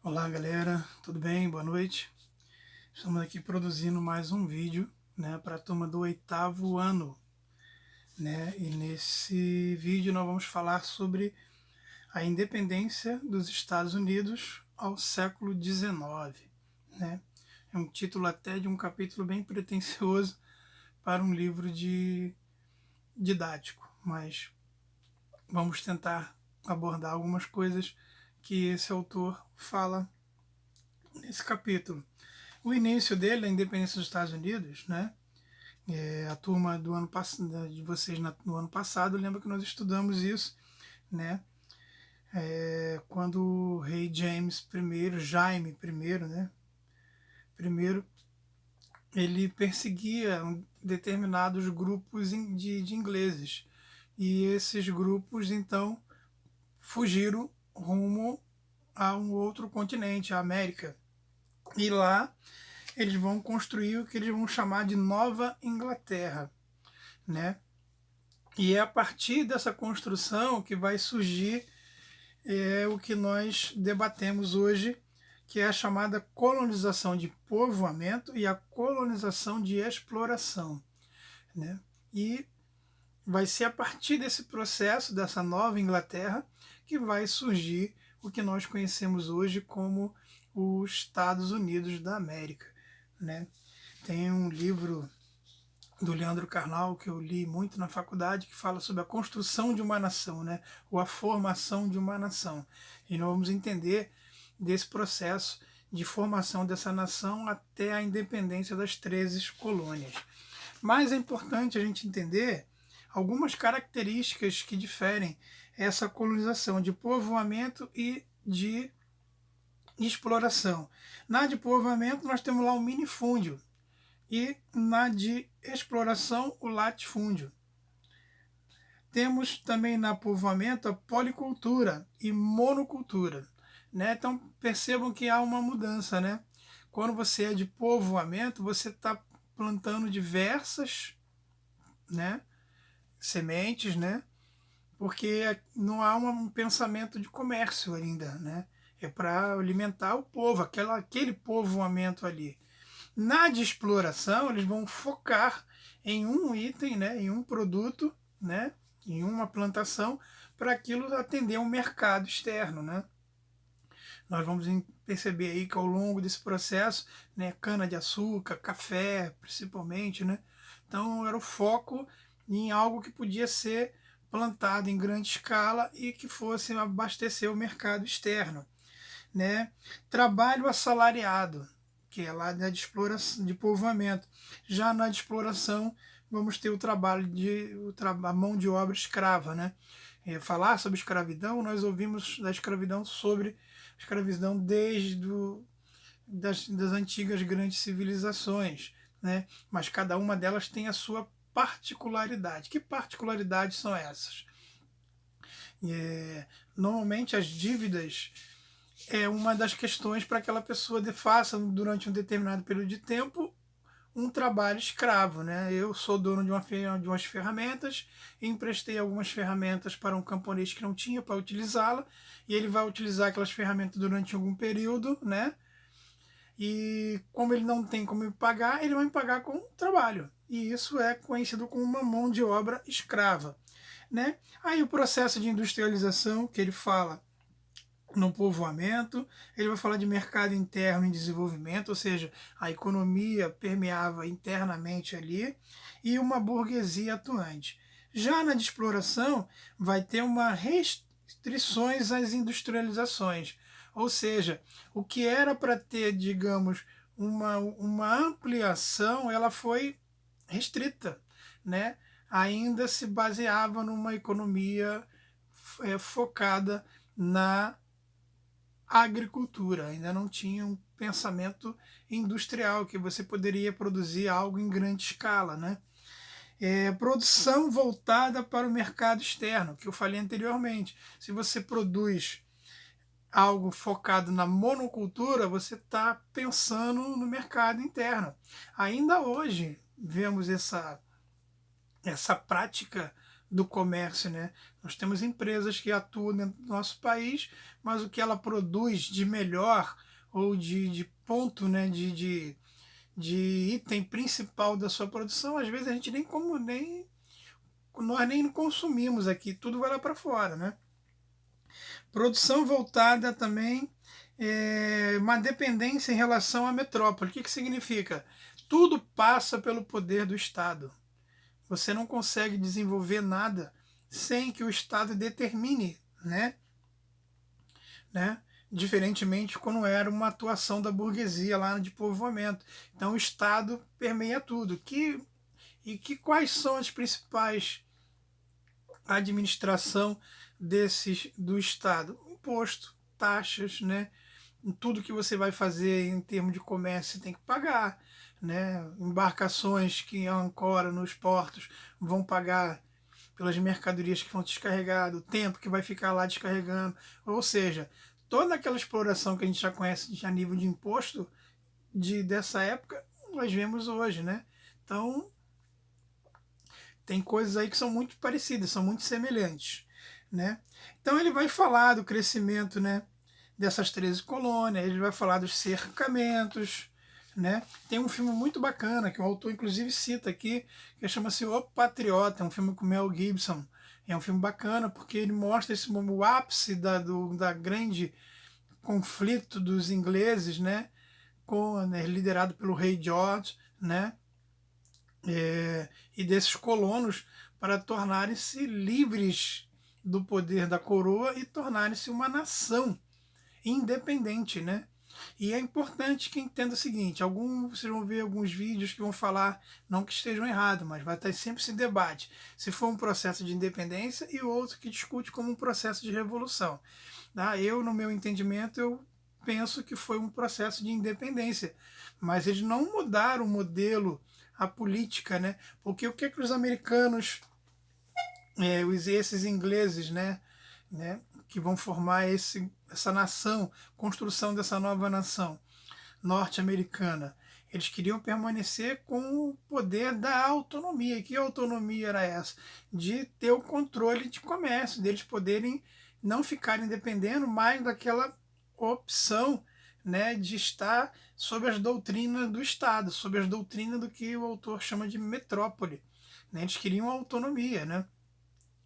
Olá galera, tudo bem? Boa noite. Estamos aqui produzindo mais um vídeo, para a turma do 8º ano, E nesse vídeo nós vamos falar sobre a independência dos Estados Unidos ao século XIX, É um título até de um capítulo bem pretensioso para um livro didático, mas vamos tentar abordar algumas coisas que esse autor fala nesse capítulo. O início dele, a independência dos Estados Unidos, a turma do ano passado, de vocês no ano passado, lembra que nós estudamos isso, né? Quando o rei Jaime I, primeiro, ele perseguia determinados grupos de ingleses. E esses grupos, então, fugiram rumo a um outro continente, a América. E lá eles vão construir o que eles vão chamar de Nova Inglaterra, né? E é a partir dessa construção que vai surgir o que nós debatemos hoje, que é a chamada colonização de povoamento e a colonização de exploração, né? E vai ser a partir desse processo, dessa Nova Inglaterra, que vai surgir o que nós conhecemos hoje como os Estados Unidos da América, né? Tem um livro do Leandro Carnal que eu li muito na faculdade que fala sobre a construção de uma nação, ou a formação de uma nação. E nós vamos entender desse processo de formação dessa nação até a independência das 13 colônias. Mas é importante a gente entender algumas características que diferem essa colonização de povoamento e de exploração. Na de povoamento nós temos lá o minifúndio e na de exploração o latifúndio. Temos também na povoamento a policultura e monocultura, Então percebam que há uma mudança, Quando você é de povoamento, você está plantando diversas, sementes, Porque não há um pensamento de comércio ainda, É para alimentar o povo, aquele povoamento ali. Na de exploração, eles vão focar em um item, em um produto, em uma plantação, para aquilo atender um mercado externo, Nós vamos perceber aí que ao longo desse processo, cana-de-açúcar, café, principalmente, Então era o foco em algo que podia ser plantado em grande escala e que fosse abastecer o mercado externo, Trabalho assalariado, que é lá de exploração, de povoamento. Já na de exploração, vamos ter o trabalho a mão de obra escrava, falar sobre escravidão, nós ouvimos da escravidão sobre escravidão das antigas grandes civilizações, Mas cada uma delas tem a sua particularidade. Que particularidades são essas? Normalmente as dívidas é uma das questões para que aquela pessoa faça durante um determinado período de tempo um trabalho escravo, Eu sou dono de umas ferramentas, emprestei algumas ferramentas para um camponês que não tinha para utilizá-la, e ele vai utilizar aquelas ferramentas durante algum período, E como ele não tem como me pagar, ele vai me pagar com trabalho. E isso é conhecido como uma mão de obra escrava, Aí o processo de industrialização que ele fala no povoamento, ele vai falar de mercado interno em desenvolvimento, ou seja, a economia permeava internamente ali, e uma burguesia atuante. Já na de exploração, vai ter uma restrições às industrializações, ou seja, o que era para ter, digamos, uma ampliação, ela foi restrita, Ainda se baseava numa economia focada na agricultura, ainda não tinha um pensamento industrial, que você poderia produzir algo em grande escala, Produção voltada para o mercado externo, que eu falei anteriormente. Se você produz algo focado na monocultura, você está pensando no mercado interno. Ainda hoje vemos essa prática do comércio, né? Nós temos empresas que atuam dentro do nosso país, mas o que ela produz de melhor ou de ponto, né, de item principal da sua produção, às vezes a gente nós nem consumimos aqui, tudo vai lá para fora, né? Produção voltada também uma dependência em relação à metrópole. O que significa? Tudo passa pelo poder do Estado. Você não consegue desenvolver nada sem que o Estado determine, né? Diferentemente quando era uma atuação da burguesia lá de povoamento. Então o Estado permeia tudo. Quais são as principais administração do Estado? Imposto, taxas, né? Tudo que você vai fazer em termos de comércio você tem que pagar, né? Embarcações que ancoram nos portos vão pagar pelas mercadorias que vão descarregar, o tempo que vai ficar lá descarregando, ou seja, toda aquela exploração que a gente já conhece a nível de imposto dessa época, nós vemos hoje, né? Então, tem coisas aí que são muito parecidas, são muito semelhantes, né? Então ele vai falar do crescimento, né, dessas 13 colônias, ele vai falar dos cercamentos, né? Tem um filme muito bacana que o autor inclusive cita aqui, que chama-se O Patriota, é um filme com Mel Gibson. É um filme bacana porque ele mostra o ápice da grande conflito dos ingleses, né, liderado pelo rei George, né? E desses colonos para tornarem-se livres do poder da coroa e tornarem-se uma nação independente, né? E é importante que entenda o seguinte, vocês vão ver alguns vídeos que vão falar, não que estejam errados, mas vai ter sempre esse debate, se for um processo de independência e outro que discute como um processo de revolução. Tá? No meu entendimento, eu penso que foi um processo de independência, mas eles não mudaram o modelo, a política, né? Porque o que os americanos, esses ingleses, né, que vão formar essa nação, construção dessa nova nação norte-americana, eles queriam permanecer com o poder da autonomia. E que autonomia era essa? De ter o controle de comércio, deles poderem não ficarem dependendo mais daquela opção, né, de estar sob as doutrinas do Estado, sob as doutrinas do que o autor chama de metrópole. Né? Eles queriam autonomia, né?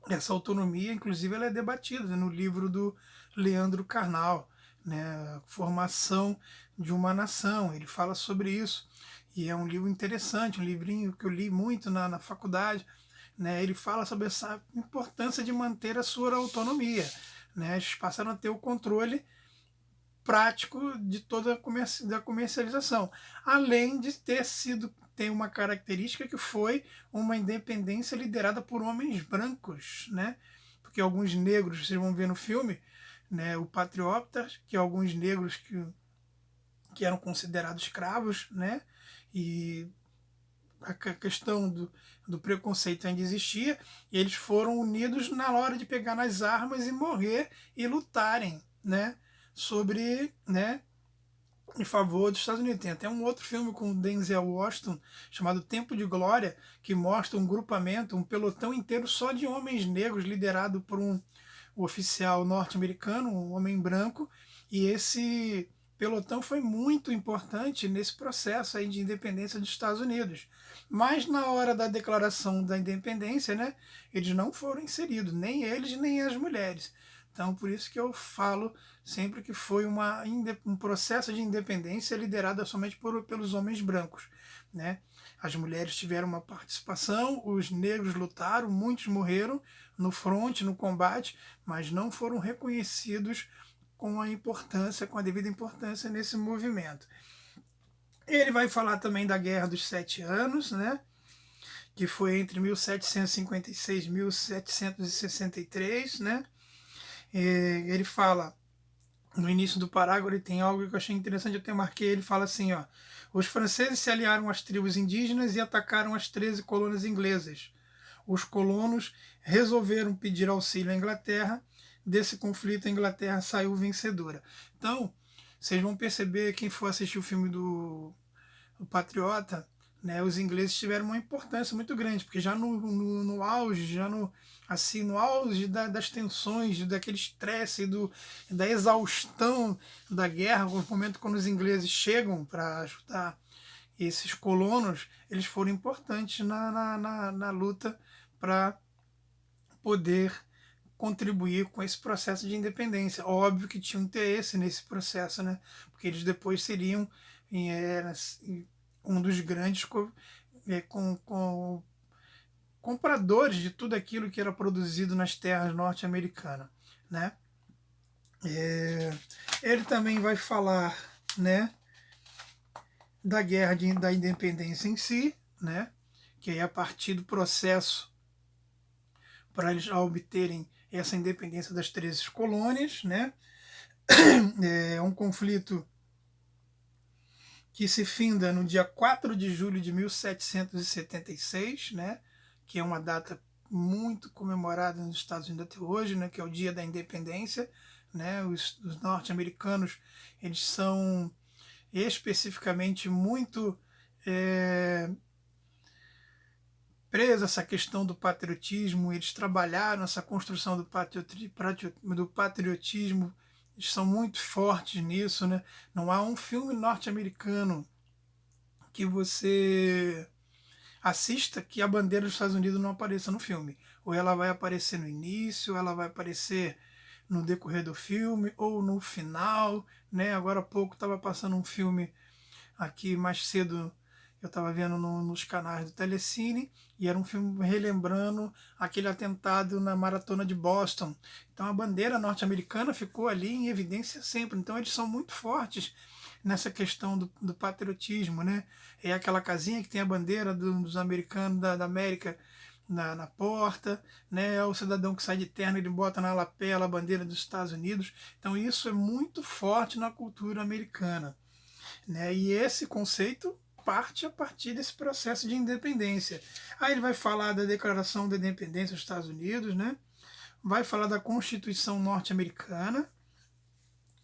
Essa autonomia, inclusive, ela é debatida no livro do Leandro Carnal, né? Formação de uma Nação. Ele fala sobre isso. E é um livro interessante, um livrinho que eu li muito na faculdade. Né? Ele fala sobre essa importância de manter a sua autonomia. Né? Eles passaram a ter o controle prático de toda a comercialização, além de tem uma característica que foi uma independência liderada por homens brancos, né? Porque alguns negros, vocês vão ver no filme, né, o Patriota, que alguns negros que eram considerados escravos, né? E a questão do preconceito ainda existia, e eles foram unidos na hora de pegar nas armas e morrer e lutarem, né? Né, em favor dos Estados Unidos. Tem até um outro filme com o Denzel Washington chamado Tempo de Glória, que mostra um grupamento, um pelotão inteiro só de homens negros, liderado por um oficial norte-americano, um homem branco, e esse pelotão foi muito importante nesse processo aí de independência dos Estados Unidos. Mas na hora da declaração da independência, né, eles não foram inseridos, nem eles nem as mulheres. Então, por isso que eu falo sempre que foi um processo de independência liderado somente pelos homens brancos. Né? As mulheres tiveram uma participação, os negros lutaram, muitos morreram no fronte, no combate, mas não foram reconhecidos com a devida importância nesse movimento. Ele vai falar também da Guerra dos 7 Anos, né? Que foi entre 1756 e 1763, né? Ele fala, no início do parágrafo, ele tem algo que eu achei interessante, eu até marquei, ele fala assim, ó, os franceses se aliaram às tribos indígenas e atacaram as 13 colônias inglesas. Os colonos resolveram pedir auxílio à Inglaterra. Desse conflito, a Inglaterra saiu vencedora. Então, vocês vão perceber, quem for assistir o filme do Patriota, né, os ingleses tiveram uma importância muito grande, porque já no auge, já no, assim, no auge das tensões, daquele estresse, da exaustão da guerra, no momento quando os ingleses chegam para ajudar esses colonos, eles foram importantes na luta para poder contribuir com esse processo de independência. Óbvio que tinha um interesse nesse processo, né? Porque eles depois seriam um dos grandes compradores de tudo aquilo que era produzido nas terras norte-americanas, né? Ele também vai falar, né, da guerra da independência em si, né? Que é a partir do processo para eles obterem essa independência das 13 colônias, né? É um conflito que se finda no dia 4 de julho de 1776, né? Que é uma data muito comemorada nos Estados Unidos até hoje, né? Que é o Dia da Independência, né? Os norte-americanos, eles são especificamente muito presos a essa questão do patriotismo. Eles trabalharam essa construção do patriotismo, eles são muito fortes nisso, né? Não há um filme norte-americano que você assista que a bandeira dos Estados Unidos não apareça no filme. Ou ela vai aparecer no início, ou ela vai aparecer no decorrer do filme, ou no final, né? Agora há pouco estava passando um filme aqui mais cedo, eu estava vendo nos canais do Telecine, e era um filme relembrando aquele atentado na Maratona de Boston. Então a bandeira norte-americana ficou ali em evidência sempre. Então eles são muito fortes nessa questão do patriotismo, né? É aquela casinha que tem a bandeira dos americanos da América na porta, né? É o cidadão que sai de terno, ele bota na lapela a bandeira dos Estados Unidos. Então isso é muito forte na cultura americana, né? E esse conceito parte a partir desse processo de independência. Aí ele vai falar da Declaração da Independência dos Estados Unidos, né? Vai falar da Constituição norte-americana,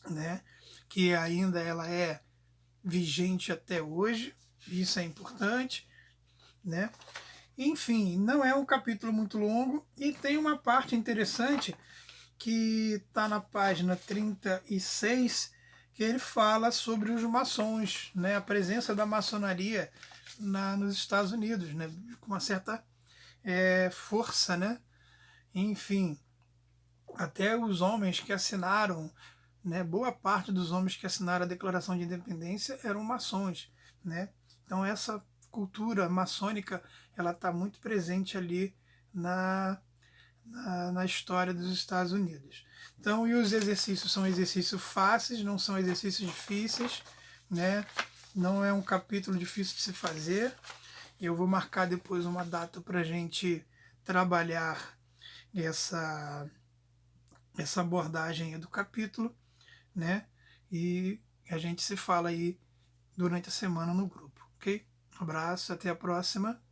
né? Que ainda ela é vigente até hoje. Isso é importante, né? Enfim, não é um capítulo muito longo e tem uma parte interessante que está na página 36, que ele fala sobre os maçons, né? A presença da maçonaria nos Estados Unidos, né? Com uma certa força, né? Enfim, até os homens que assinaram, né? Boa parte dos homens que assinaram a Declaração de Independência eram maçons, né? Então essa cultura maçônica ela está muito presente ali na história dos Estados Unidos. Então, e os exercícios são exercícios fáceis, não são exercícios difíceis, né? Não é um capítulo difícil de se fazer. Eu vou marcar depois uma data para a gente trabalhar essa abordagem do capítulo, né? E a gente se fala aí durante a semana no grupo, ok? Um abraço, até a próxima.